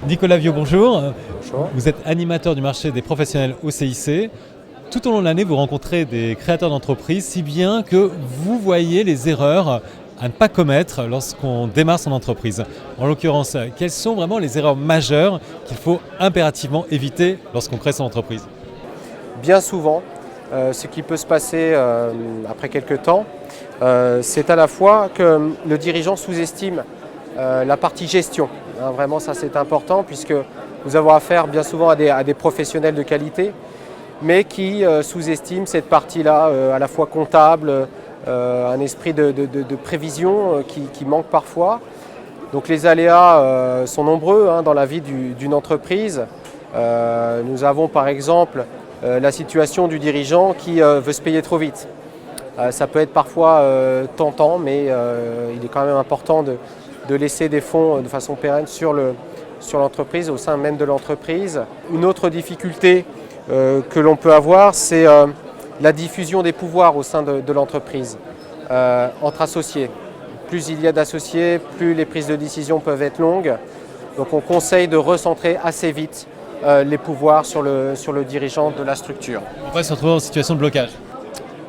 Nicolas Viau, bonjour. Bonjour. Vous êtes animateur du marché des professionnels au CIC. Tout au long de l'année, vous rencontrez des créateurs d'entreprises, si bien que vous voyez les erreurs à ne pas commettre lorsqu'on démarre son entreprise. En l'occurrence, quelles sont vraiment les erreurs majeures qu'il faut impérativement éviter lorsqu'on crée son entreprise? Bien souvent, ce qui peut se passer après quelques temps, c'est à la fois que le dirigeant sous-estime la partie gestion. Vraiment, ça c'est important puisque nous avons affaire bien souvent à des professionnels de qualité, mais qui sous-estiment cette partie-là, à la fois comptable, un esprit de prévision qui manque parfois. Donc les aléas sont nombreux dans la vie d'une entreprise. Nous avons par exemple la situation du dirigeant qui veut se payer trop vite. Ça peut être parfois tentant, mais il est quand même important de laisser des fonds de façon pérenne sur l'entreprise, au sein même de l'entreprise. Une autre difficulté que l'on peut avoir, c'est la diffusion des pouvoirs au sein de l'entreprise, entre associés. Plus il y a d'associés, plus les prises de décision peuvent être longues. Donc on conseille de recentrer assez vite les pouvoirs sur le dirigeant de la structure. On va se retrouver en situation de blocage.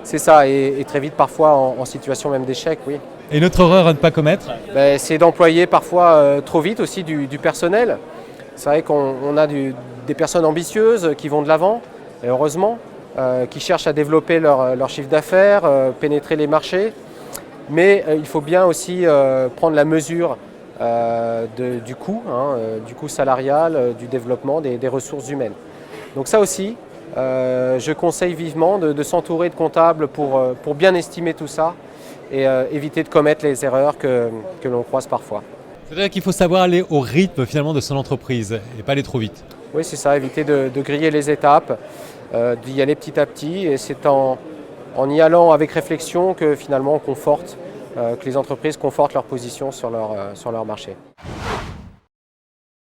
C'est ça, et très vite parfois en situation même d'échec, oui. Et notre erreur à ne pas commettre? C'est d'employer parfois trop vite aussi du personnel. C'est vrai qu'on a des personnes ambitieuses qui vont de l'avant, et heureusement, qui cherchent à développer leur chiffre d'affaires, pénétrer les marchés. Mais il faut bien aussi prendre la mesure du coût salarial, du développement des ressources humaines. Donc ça aussi, je conseille vivement de s'entourer de comptables pour bien estimer tout ça et éviter de commettre les erreurs que l'on croise parfois. C'est-à-dire qu'il faut savoir aller au rythme finalement de son entreprise et pas aller trop vite. Oui, c'est ça, éviter de griller les étapes, d'y aller petit à petit, et c'est en y allant avec réflexion que finalement on conforte, que les entreprises confortent leur position sur leur marché.